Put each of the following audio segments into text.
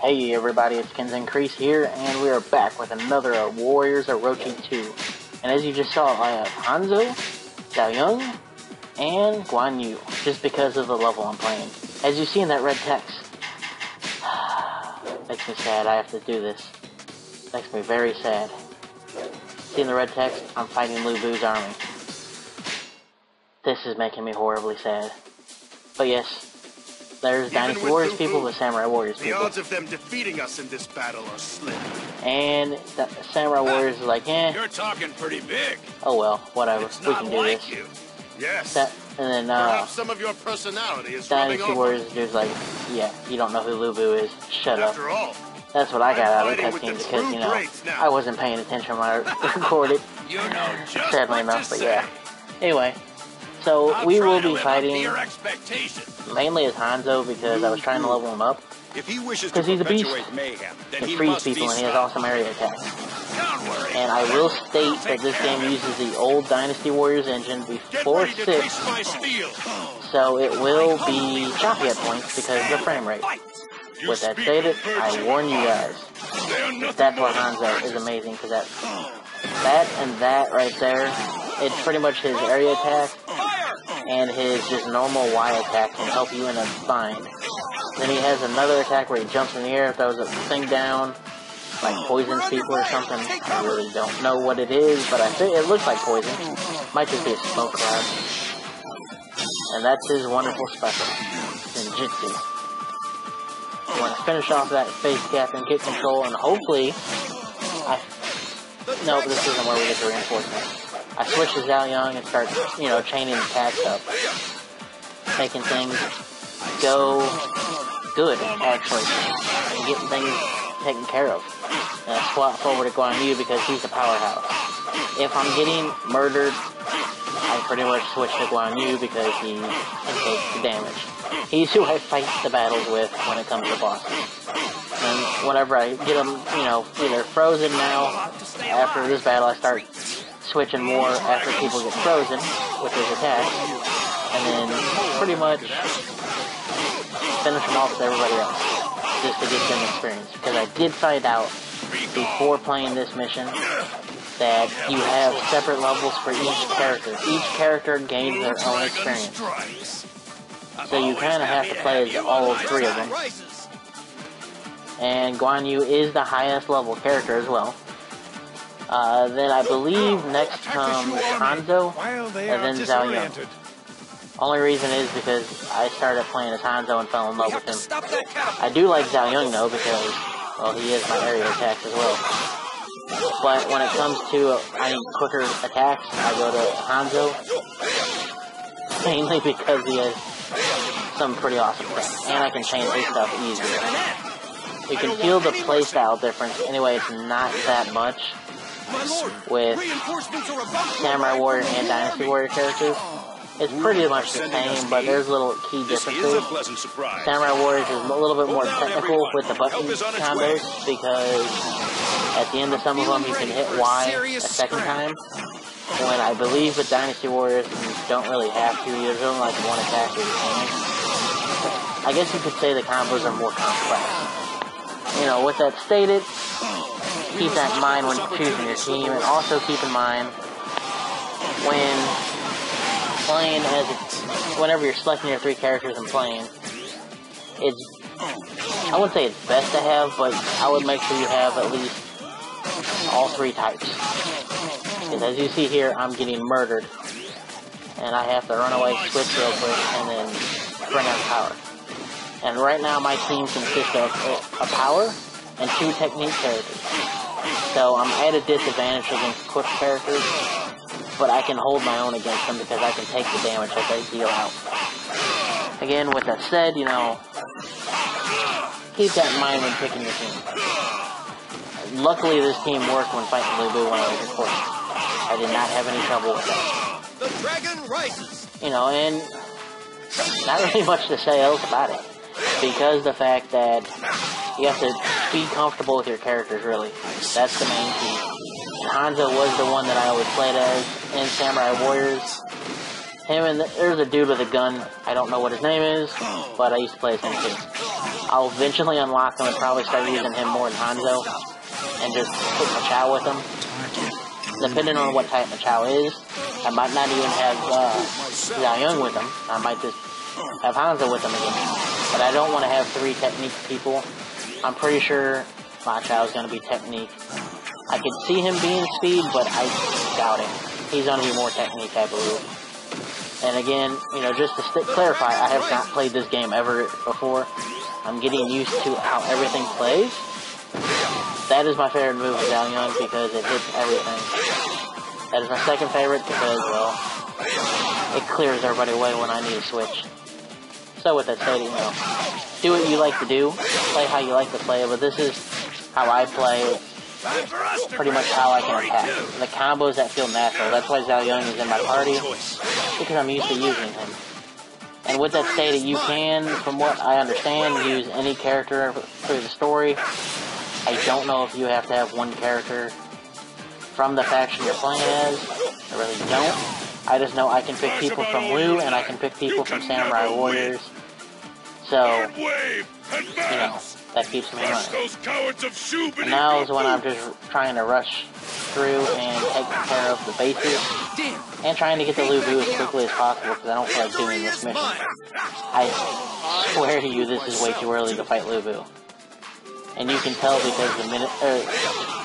Hey everybody, it's Kenzen Crese here, and we are back with another Warriors Orochi 2. And as you just saw, I have Hanzo, Xiao Yung, and Guan Yu, just because of the level I'm playing. As you see in that red text, makes me sad I have to do this. Makes me very sad. See in the red text, I'm fighting Lu Bu's army. This is making me horribly sad. But yes, there's Dynasty Warriors people, the Samurai Warriors people. The odds of them defeating us in this battle are slim. And the Samurai Warriors is like, eh. You're talking pretty big. Oh well, whatever. It's we can do like this. You. Yes. And then perhaps some of your personality is Dynasty Warriors dude's like, yeah, you don't know who Lu Bu is. Shut up. After all, that's what I got out of the cutscene because, you know, I wasn't paying attention when I recorded. You know just sadly enough, but yeah. Anyway, so we will be fighting mainly as Hanzo because I was trying to level him up. Because he's a beast. He frees people and he has awesome area attacks. And I will state that this game uses the old Dynasty Warriors engine before 6. So it will be choppy at points because of the frame rate. With that stated, I warn you guys. That's why Hanzo is amazing, because that and that right there, it's pretty much his area attack and his just normal Y attack can help you in a bind. Then he has another attack where he jumps in the air, throws a thing down, like poisons people or something. I really don't know what it is, but I think it looks like poison. Might just be a smoke cloud. And that's his wonderful special, Ninjutsu. I want to finish off that face cap and get control, and hopefully, no, this isn't where we get the reinforcement. I switch to Xiao Yung and start, you know, chaining attacks up, making things go good, actually, and getting things taken care of. And I swap over to Guan Yu because he's the powerhouse. If I'm getting murdered, I pretty much switch to Guan Yu because he can take the damage. He's who I fight the battles with when it comes to bosses. And whenever I get them, you know, either frozen now, after this battle I start switching more after people get frozen with his attacks, and then pretty much finish them off with everybody else, just to get them experience. Because I did find out before playing this mission that you have separate levels for each character. Each character gains their own experience. So you kind of have to play as all 3 of them. And Guan Yu is the highest level character as well. Then I believe next comes Hanzo, and then Xiao Yung. Only reason is because I started playing as Hanzo and fell in love with him. I do like Xiao Yung though because, well, he is my area attacks as well. But when it comes to I need quicker attacks, I go to Hanzo. Mainly because he has some pretty awesome stuff. And I can change his stuff easier. You can feel the playstyle difference. Anyway, it's not that much with Samurai Warrior and Dynasty Warrior characters. It's pretty much the same, but there's little key differences. Samurai Warriors is a little bit more technical with the button combos because at the end of some of them you can hit Y a second time. When I believe with Dynasty Warriors you don't really have to. There's only like one attack that you can. I guess you could say the combos are more complex. You know, with that stated, keep that in mind when choosing your team, and also keep in mind when playing whenever you're selecting your 3 characters and playing, I wouldn't say it's best to have, but I would make sure you have at least all 3 types. Because as you see here, I'm getting murdered, and I have to run away, switch real quick, and then bring out power. And right now my team consists of a power and 2 technique characters. So I'm at a disadvantage against quick characters, but I can hold my own against them because I can take the damage that they deal out. Again, with that said, you know, keep that in mind when picking your team. Luckily this team worked when fighting Lu Bu when I was recording. I did not have any trouble with that. The dragon rises. You know, and not really much to say else about it. Because the fact that you have to be comfortable with your characters, really. That's the main key. And Hanzo was the one that I always played as in Samurai Warriors. Him and there's a dude with a gun. I don't know what his name is, but I used to play as him too. I'll eventually unlock him and probably start using him more than Hanzo. And just put Machao with him. Depending on what type Machao is, I might not even have Xiao Yung with him. I might just have Hanzo with him again. But I don't want to have 3 technique people. I'm pretty sure Machao is going to be technique. I could see him being speed, but I doubt it. He's going to be more technique, I believe. And again, you know, just to clarify, I have not played this game ever before. I'm getting used to how everything plays. That is my favorite move of Xiao Yung because it hits everything. That is my second favorite because, well, it clears everybody away when I need to switch. So with that said, you know, do what you like to do, play how you like to play, but this is how I play, pretty much how I can attack. The combos that feel natural, that's why Xiao Yung is in my party, because I'm used to using him. And with that stated, you can, from what I understand, use any character through the story. I don't know if you have to have one character from the faction you're playing as. I really don't. I just know I can pick people from Wu, and I can pick people from Samurai Warriors. So, you know, that keeps me running. And now is when I'm just trying to rush through and take care of the bases. And trying to get the Lu Bu as quickly as possible, because I don't feel like doing this mission. I swear to you, this is way too early to fight Lu Bu. And you can tell because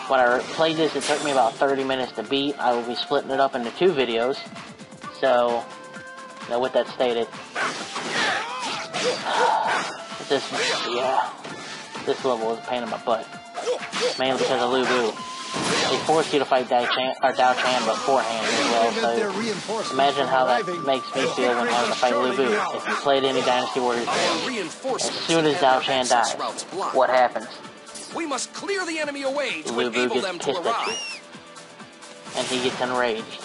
when I played this, it took me about 30 minutes to beat. I will be splitting it up into 2 videos. So, you know, with that stated, this level is a pain in my butt. Mainly because of Lu Bu. They force you to fight Dao Chan beforehand as well, so imagine how that makes me feel when having to fight Lu Bu. If you played any Dynasty Warriors game, as soon as Dao Chan dies, what happens? We must clear the enemy away to Lu Bu gets pissed at you, and he gets enraged.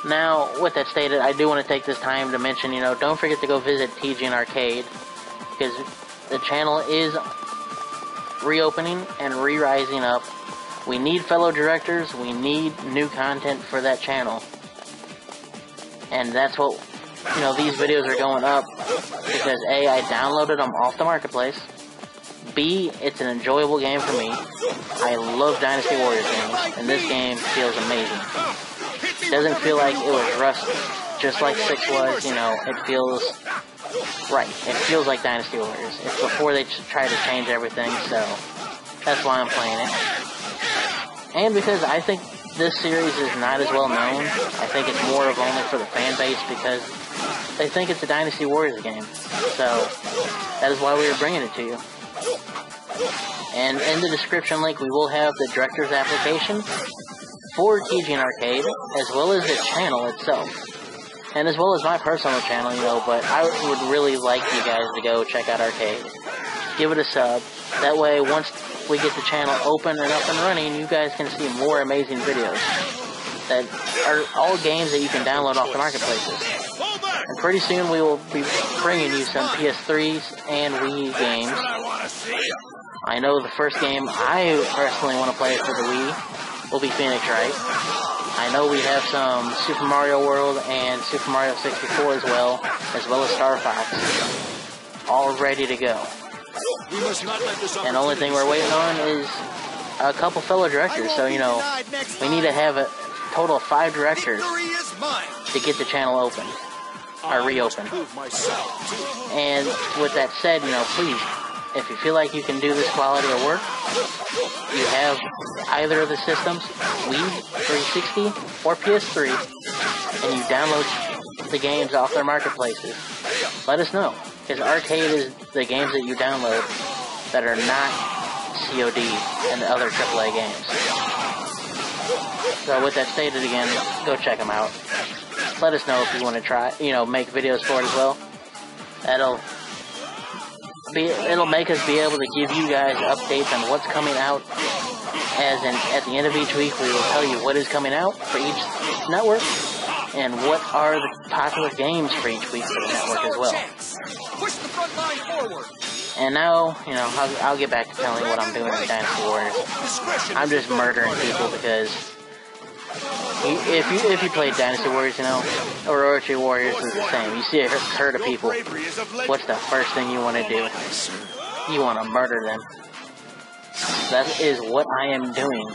Now, with that stated, I do want to take this time to mention, you know, don't forget to go visit TGN Arcade, because the channel is reopening and re-rising up. We need fellow directors, we need new content for that channel. And that's what, you know, these videos are going up because A, I downloaded them off the marketplace. B, it's an enjoyable game for me. I love Dynasty Warriors games, and this game feels amazing. It doesn't feel like it was rushed just like 6 was, you know, it feels right. It feels like Dynasty Warriors. It's before they try to change everything, so that's why I'm playing it. And because I think this series is not as well known, I think it's more of only for the fan base because they think it's a Dynasty Warriors game. So that is why we are bringing it to you. And in the description link, we will have the director's application for TGN Arcade, as well as the channel itself. And as well as my personal channel, you know, but I would really like you guys to go check out Arcade. Give it a sub. That way, once we get the channel open and up and running, you guys can see more amazing videos. That are all games that you can download off the marketplaces. And pretty soon we will be bringing you some PS3s and Wii games. I know the first game I personally want to play for the Wii will be Phoenix Wright. I know we have some Super Mario World and Super Mario 64 as well as Star Fox, all ready to go. And the only thing we're waiting on is a couple fellow directors, so, you know, we need to have a total of 5 directors to get the channel open, or reopen. And with that said, you know, please, if you feel like you can do this quality of work, you have either of the systems, Wii, 360, or PS3, and you download the games off their marketplaces, let us know. Because Arcade is the games that you download that are not COD and the other AAA games. So with that stated again, go check them out. Let us know if you want to try, you know, make videos for it as well. It'll make us be able to give you guys updates on what's coming out. As in, at the end of each week, we will tell you what is coming out for each network and what are the popular games for each week for the network as well. And now, you know, I'll get back to telling you what I'm doing in Dynasty Warriors. I'm just murdering people because If you played Dynasty Warriors, you know, Orochi Warriors is the same. You see a herd of people. What's the first thing you want to do? You want to murder them. That is what I am doing.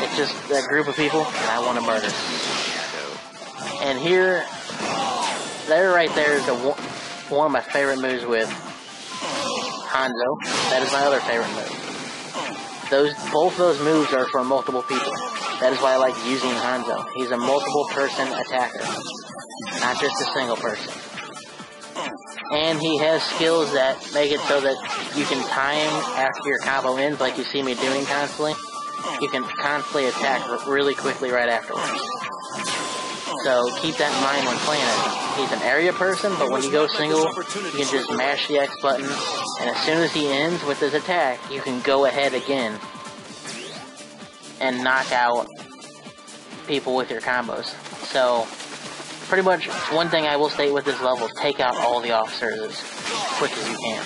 It's just a group of people, and I want to murder. And here, there right there is one of my favorite moves with Hanzo. That is my other favorite move. Both those moves are for multiple people. That is why I like using Hanzo. He's a multiple person attacker, not just a single person. And he has skills that make it so that you can time after your combo ends, like you see me doing constantly. You can constantly attack really quickly right afterwards. So keep that in mind when playing it. He's an area person, but when you go single, you can just mash the X button, and as soon as he ends with his attack, you can go ahead again and knock out people with your combos. So, pretty much, one thing I will state with this level is take out all the officers as quick as you can.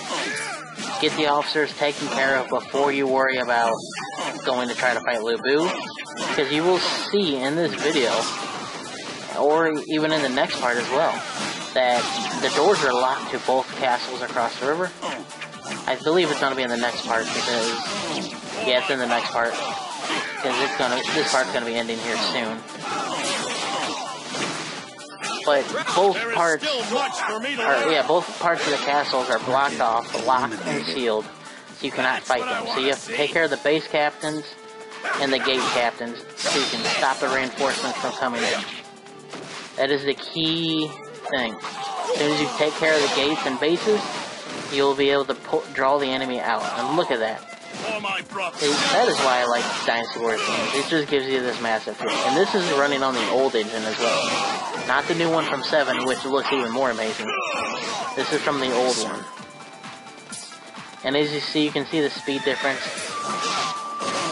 Get the officers taken care of before you worry about going to try to fight Lu Bu, because you will see in this video, or even in the next part as well, that the doors are locked to both castles across the river. I believe it's going to be in the next part, because, yeah, it's in the next part, because this part's going to be ending here soon. But both parts of the castles are blocked off, locked and sealed, so you cannot fight them. So you have to take care of the base captains and the gate captains, so you can stop the reinforcements from coming in. That is the key thing. As soon as you take care of the gates and bases, you'll be able to draw the enemy out. And look at that. That is why I like Dynasty Warriors games. It just gives you this massive feel. And this is running on the old engine as well. Not the new one from 7, which looks even more amazing. This is from the old one. And as you see, you can see the speed difference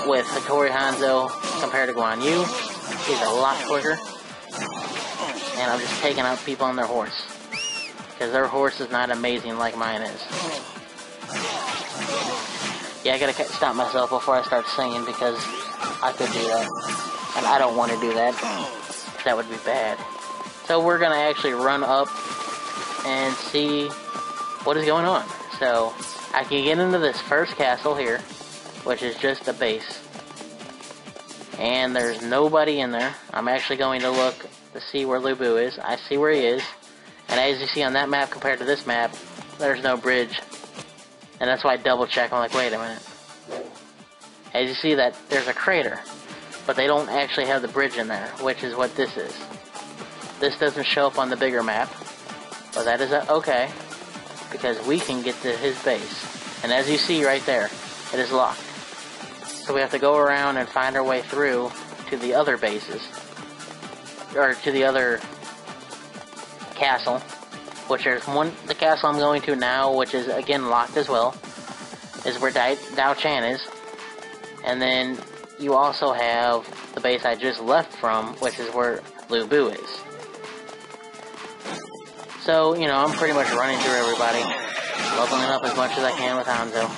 with Hattori Hanzo compared to Guan Yu. He's a lot quicker. And I'm just taking out people on their horse. Because their horse is not amazing like mine is. Yeah, I gotta stop myself before I start singing because I could do that. And I don't want to do that. That would be bad. So we're gonna actually run up and see what is going on. So I can get into this first castle here, which is just a base. And there's nobody in there. I'm actually going to look to see where Lu Bu is. I see where he is. And as you see on that map compared to this map, there's no bridge. And that's why I double check. I'm like, wait a minute. As you see that there's a crater, but they don't actually have the bridge in there, which is what this is. This doesn't show up on the bigger map, but that is okay, because we can get to his base. And as you see right there, it is locked. So we have to go around and find our way through to the other bases, or to the other castle, which there's the castle I'm going to now, which is again locked as well, is where Dao Chan is. And then you also have the base I just left from, which is where Lu Bu is. So, you know, I'm pretty much running through everybody, leveling up as much as I can with Hanzo,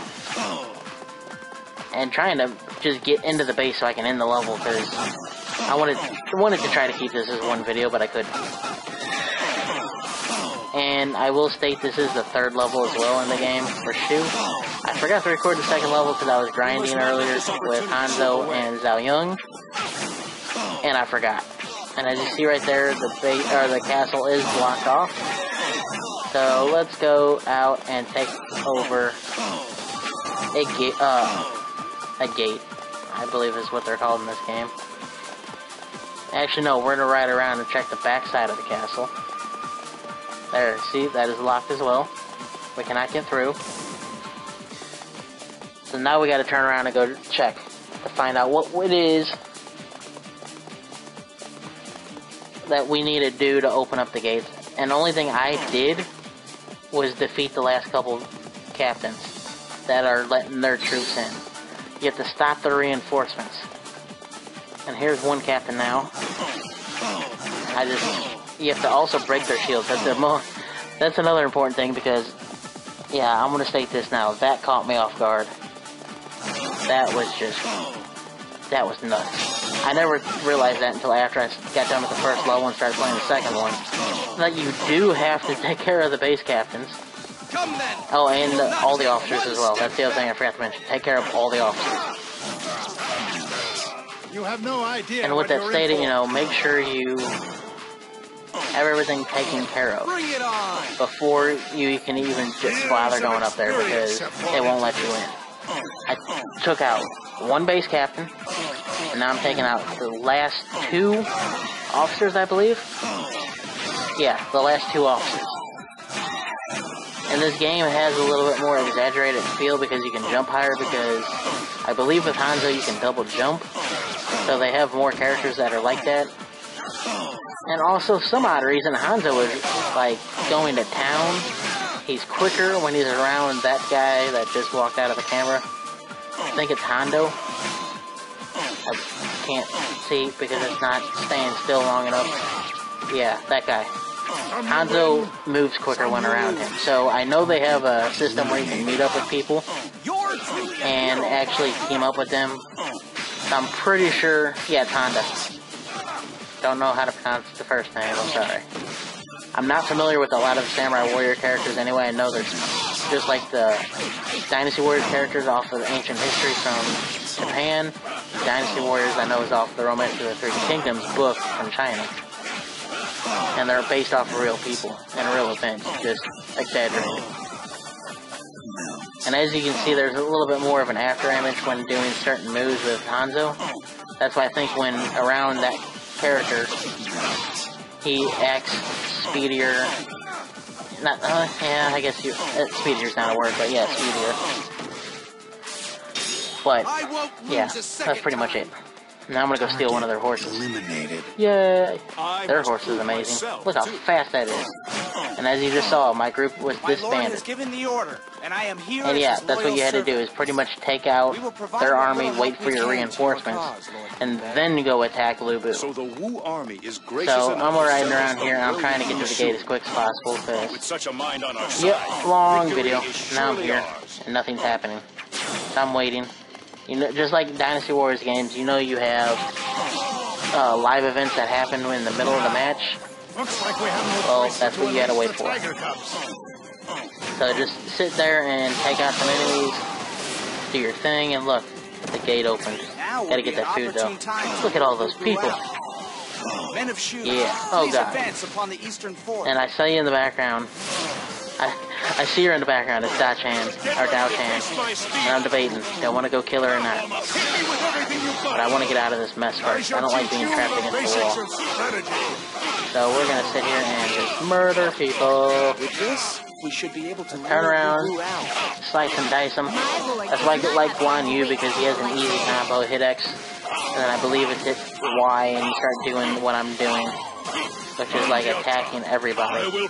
and trying to just get into the base so I can end the level, because I wanted to try to keep this as one video, but I couldn't. And I will state this is the third level as well in the game for Shu. I forgot to record the second level because I was grinding earlier with Hanzo and Zhao Yun, and I forgot. And as you see right there, the castle is blocked off. So let's go out and take over a gate. A gate, I believe is what they're called in this game. Actually, no, we're gonna ride around and check the back side of the castle. There, see, that is locked as well. We cannot get through. So now we gotta turn around and go check to find out what it is that we need to do to open up the gates. And the only thing I did was defeat the last couple captains that are letting their troops in. You have to stop the reinforcements. And here's one captain now. You have to also break their shields. That's another important thing because, yeah, I'm gonna state this now. That caught me off guard. That that was nuts. I never realized that until after I got done with the first level and started playing the second one. That you do have to take care of the base captains. Oh, and all the officers as well. That's the other thing I forgot to mention. Take care of all the officers. You have no idea. And with that stated, you know, make sure you have everything taken care of before you can even just bother going up there, because they won't let you in. I took out one base captain, and now I'm taking out the last 2 officers, I believe. Yeah, the last 2 officers. And this game has a little bit more exaggerated feel because you can jump higher, because I believe with Hanzo you can double jump. So they have more characters that are like that. And also, some odd reason, Hanzo is, like, going to town. He's quicker when he's around that guy that just walked out of the camera. I think it's Hondo. I can't see because it's not staying still long enough. Yeah, that guy. Hanzo moves quicker when around him. So I know they have a system where you can meet up with people and actually team up with them. I'm pretty sure, yeah, it's Honda. Don't know how to pronounce the first name, I'm sorry. I'm not familiar with a lot of Samurai Warrior characters anyway. I know there's just like the Dynasty Warrior characters off of ancient history from Japan. Dynasty Warriors I know is off the Romance of the Three Kingdoms book from China. And they're based off of real people and real events, just exaggerated. And as you can see, there's a little bit more of an after image when doing certain moves with Hanzo. That's why I think when around that character, he acts speedier. Not, yeah, I guess speedier's not a word, but yeah, speedier. But, yeah, that's pretty much it. Now I'm gonna go steal one of their horses. Yay! Their horse is amazing. Look how fast that is. And as you just saw, my group was disbanded. And yeah, that's what you had to do, is pretty much take out their army, wait for your reinforcements, and then go attack Lubu. So I'm riding around here, and I'm trying to get to the gate as quick as possible, because, yep, long video. Now I'm here, and nothing's happening. So I'm waiting. You know, just like Dynasty Warriors games, you know you have live events that happen in the middle of the match. Well, that's what you gotta wait for. So just sit there and take out some enemies, do your thing, and look, the gate opened. Gotta get that food though. Look at all those people. Yeah, oh god. And I saw you in the background. I see her in the background, it's Da-chan, or Dao-chan, and I'm debating, do I want to go kill her or not? But I want to get out of this mess first. I don't like being trapped against the wall. So we're going to sit here and just murder people. With this, we should be able to turn around, slice and dice them. That's why I like Guan Yu, because he has an easy combo, hit X, and then I believe it's hit Y, and you start doing what I'm doing, which is like attacking everybody.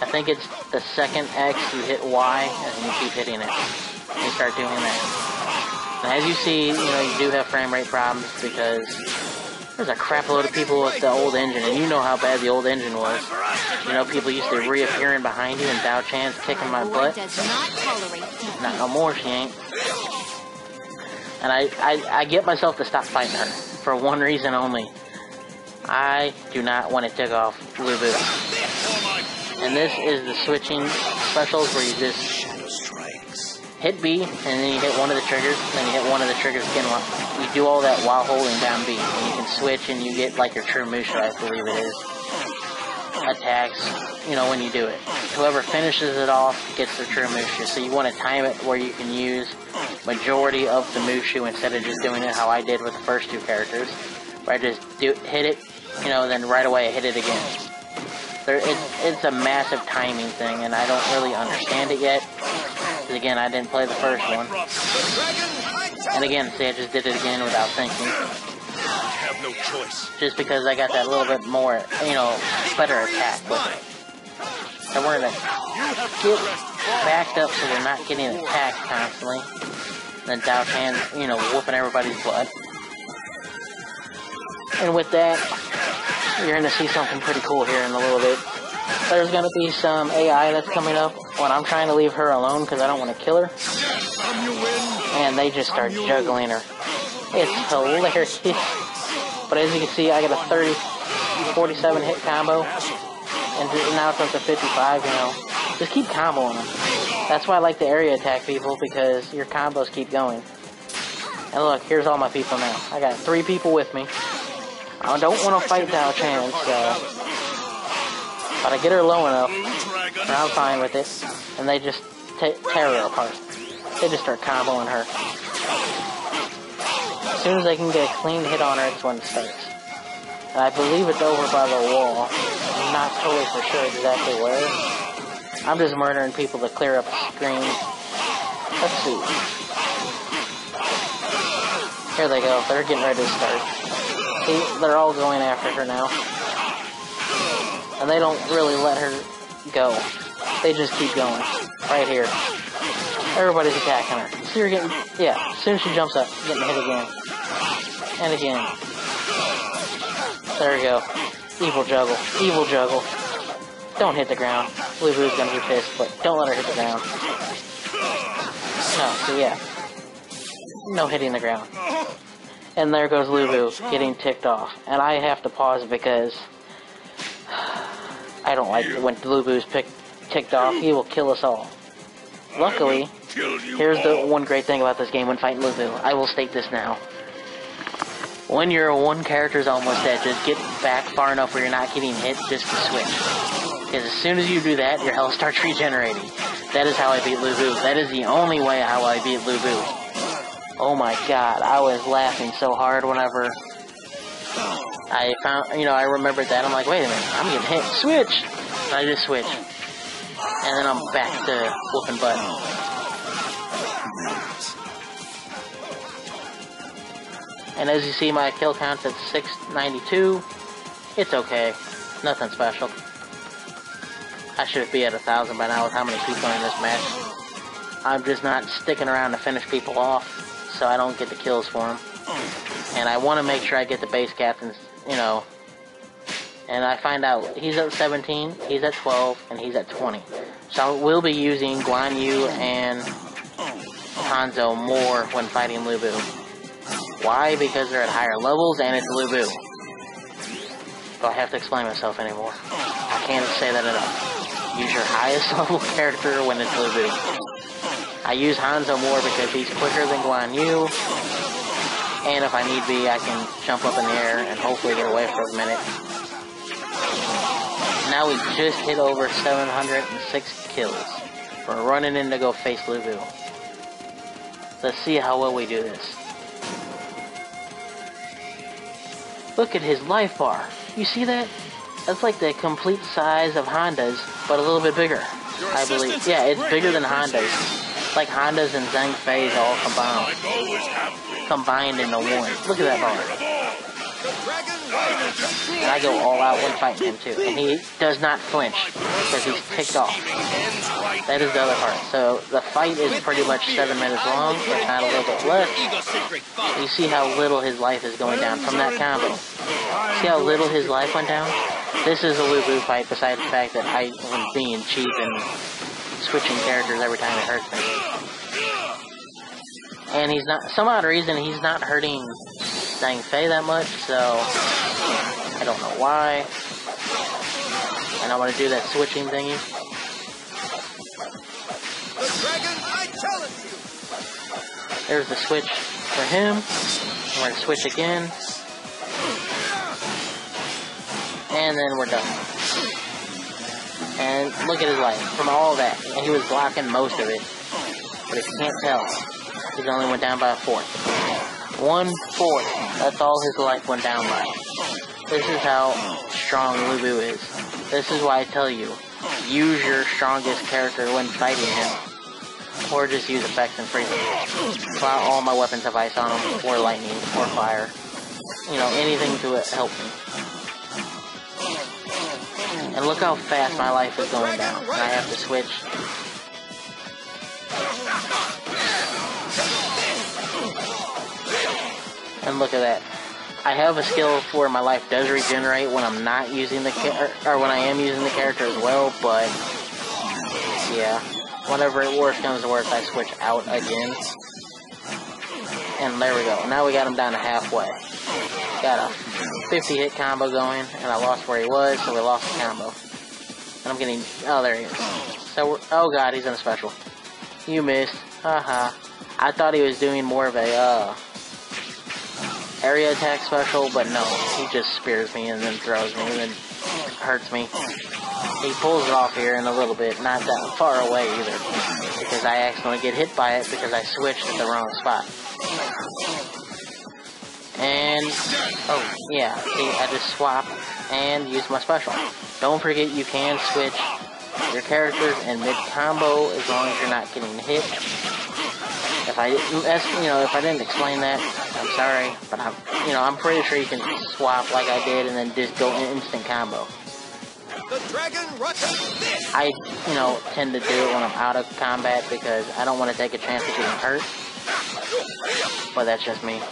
I think it's the second X, you hit Y, and you keep hitting it. And you start doing that. And as you see, you know, you do have frame rate problems, because there's a crap load of people with the old engine, and you know how bad the old engine was. You know, people used to reappearing behind you, and Dao-chan's kicking my butt. Not no more, she ain't. And I get myself to stop fighting her, for one reason only. I do not want to take off Lubu. And this is the switching specials where you just hit B, and then you hit one of the triggers, and then you hit one of the triggers again. You do all that while holding down B, and you can switch, and you get like your true Mushu, I believe it is. Attacks, you know, when you do it. Whoever finishes it off gets the true Mushu. So you want to time it where you can use majority of the Mushu instead of just doing it how I did with the first 2 characters, where I just hit it, you know, then right away I hit it again. It's a massive timing thing, and I don't really understand it yet. Because again, I didn't play the first one. And again, see, I just did it again without thinking. Have no choice. Just because I got that little bit more, you know, better attack with it. So we're gonna get backed up so they're not getting attacked constantly. Then Dao-chan, you know, whooping everybody's butt. And with that, you're going to see something pretty cool here in a little bit. There's going to be some AI that's coming up when I'm trying to leave her alone because I don't want to kill her. And they just start juggling her. It's hilarious. But as you can see, I got a 47 hit combo. And now it's up to 55, you know. Just keep comboing them. That's why I like to area attack people, because your combos keep going. And look, here's all my people now. I got 3 people with me. I don't want to fight Dao Chan, so... But I get her low enough, and I'm fine with it. And they just tear her apart. They just start comboing her. As soon as they can get a clean hit on her, it's when it starts. And I believe it's over by the wall. I'm not totally for sure exactly where. I'm just murdering people to clear up the screen. Let's see. Here they go. They're getting ready to start. See, they're all going after her now. And they don't really let her go. They just keep going. Right here. Everybody's attacking her. See her getting... Yeah, as soon as she jumps up, getting hit again. And again. There we go. Evil juggle. Evil juggle. Don't hit the ground. Blue Boo's gonna be pissed, but don't let her hit the ground. No, so yeah. No hitting the ground. And there goes Lubu, getting ticked off. And I have to pause because I don't like it when Lubu's ticked off. He will kill us all. Luckily, here's the one great thing about this game when fighting Lubu. I will state this now. When your one character's almost dead, just get back far enough where you're not getting hit just to switch. Because as soon as you do that, your health starts regenerating. That is how I beat Lubu. That is the only way how I beat Lubu. Oh my god, I was laughing so hard whenever I found, I remembered that. I'm like, wait a minute, I'm getting hit. Switch! And I just switch. And then I'm back to whooping butt. And as you see, my kill count's at 692. It's okay. Nothing special. I should be at 1,000 by now with how many people are in this match. I'm just not sticking around to finish people off, so I don't get the kills for them. And I want to make sure I get the base captains, And I find out he's at 17, he's at 12, and he's at 20. So we'll be using Guan Yu and Hanzo more when fighting Lubu. Why? Because they're at higher levels and it's Lubu. Do I have to explain myself anymore? I can't say that enough. Use your highest level character when it's Lubu. I use Hanzo more because he's quicker than Guan Yu. And if I need be, I can jump up in the air and hopefully get away for a minute. Now we just hit over 706 kills. We're running in to go face Lubu. Let's see how well we do this. Look at his life bar. You see that? That's like the complete size of Honda's, but a little bit bigger, I believe. Yeah, it's bigger than Honda's. Like Honda's and Zhang Fei's all combined into one. Look at that bar. And I go all out when fighting him too. And he does not flinch because he's ticked off. That is the other part. So the fight is pretty much 7 minutes long, if not a little bit less. You see how little his life is going down from that combo. See how little his life went down? This is a Lubu fight besides the fact that I am being cheap and switching characters every time it hurts me. And he's not, some odd reason, he's not hurting Zhang Fei that much, so I don't know why. And I'm gonna do that switching thingy. There's the switch for him. We're gonna switch again. And then we're done. And look at his life from all that. And he was blocking most of it. But if you can't tell, he only went down by a fourth. 1/4. That's all his life went down by. This is how strong Lubu is. This is why I tell you, use your strongest character when fighting him. Or just use effects and freeze him. All my weapons have ice on them, or lightning, or fire. Anything to help me. And look how fast my life is going down. And I have to switch. And look at that. I have a skill where my life does regenerate when I'm not using the or when I am using the character as well, but yeah. Whenever it worst comes to worst, I switch out again. And there we go. Now we got him down to halfway. Got a 50 hit combo going, and I lost where he was, so we lost the combo. And I'm getting... Oh, there he is. So, oh god, he's in a special. You missed. Haha. I thought he was doing more of a, area attack special, but no. He just spears me and then throws me and then hurts me. He pulls it off here in a little bit, not that far away either. Because I accidentally get hit by it because I switched at the wrong spot. And, oh, yeah, see, I just swap and use my special. Don't forget you can switch your characters in mid-combo as long as you're not getting hit. If I didn't explain that, I'm sorry, but I'm pretty sure you can swap like I did and then just go in instant combo. I, tend to do it when I'm out of combat because I don't want to take a chance of getting hurt. But that's just me.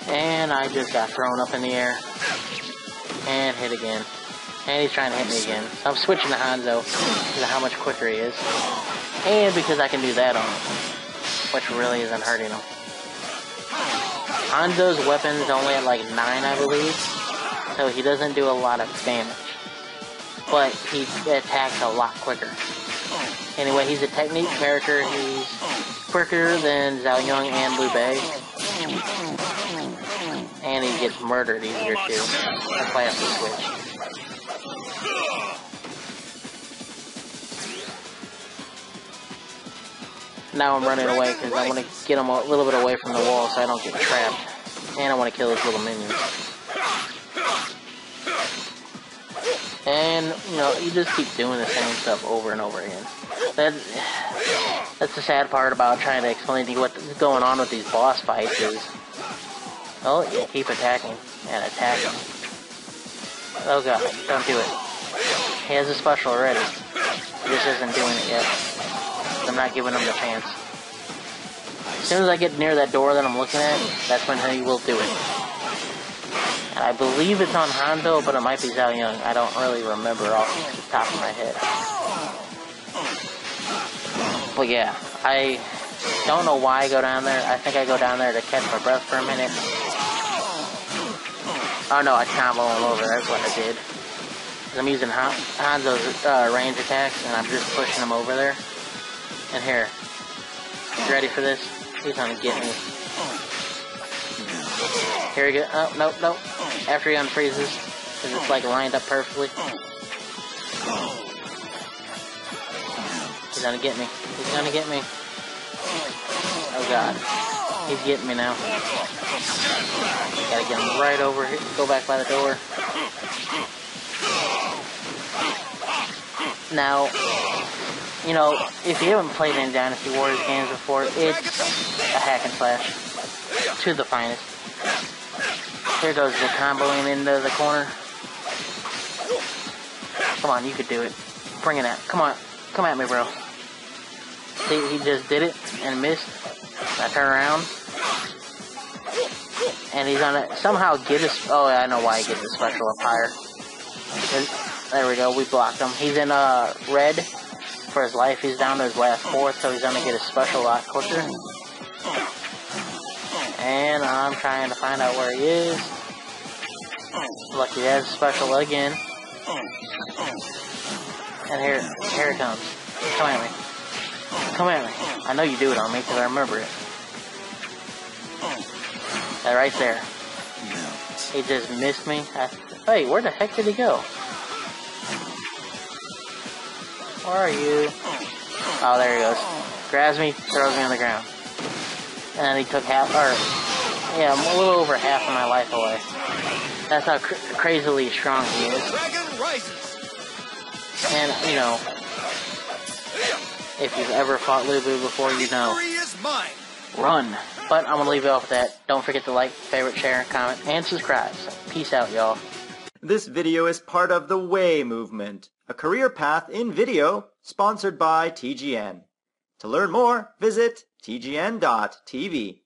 And I just got thrown up in the air. And hit again. And he's trying to hit me again. So I'm switching to Hanzo because of how much quicker he is. And because I can do that on him. Which really isn't hurting him. Hanzo's weapon's only at like 9, I believe. So he doesn't do a lot of damage. But he attacks a lot quicker. Anyway, he's a technique character. He's quicker than Zhao Yun and Liu Bei. And he gets murdered easier too. That's why I have to switch. Now I'm running away because I want to get him a little bit away from the wall so I don't get trapped. And I want to kill his little minions. And, you just keep doing the same stuff over and over again. That's the sad part about trying to explain to you what's going on with these boss fights is, well, you keep attacking and attacking. Oh god, don't do it. He has a special already. He just isn't doing it yet. I'm not giving him the chance. As soon as I get near that door that I'm looking at, that's when he will do it. And I believe it's on Hanzo, but it might be Zhao Yun. I don't really remember off the top of my head. But yeah, I don't know why I go down there. I think I go down there to catch my breath for a minute. Oh no, I combo him over. That's what I did. I'm using Hanzo's range attacks, and I'm just pushing him over there. And here, you ready for this? He's gonna get me. Here we go. Oh, nope. After he unfreezes, because it's like lined up perfectly. He's gonna get me. He's gonna get me. Oh god. He's getting me now. Gotta get him right over here. Go back by the door. Now, if you haven't played any Dynasty Warriors games before, it's a hack and slash to the finest. Here goes the comboing into the corner. Come on, you could do it. Bring it out. Come on. Come at me, bro. See, he just did it and missed. I turn around. And he's gonna somehow get his... Oh, I know why he gets his special up higher. Because, there we go, we blocked him. He's in red for his life. He's down to his last fourth, so he's gonna get his special a lot quicker. And I'm trying to find out where he is. Look, he has a special again. And here it comes. Come at me. Come at me. I know you do it on me because I remember it. That right there. He just missed me. Hey, where the heck did he go? Where are you? Oh, there he goes. Grabs me, throws me on the ground. And he took a little over half of my life away. That's how crazily strong he is. And, if you've ever fought Lu Bu before, you know. Run. But I'm going to leave you off with that. Don't forget to like, favorite, share, comment, and subscribe. So, peace out, y'all. This video is part of the Way movement, a career path in video sponsored by TGN. To learn more, visit tgn.tv.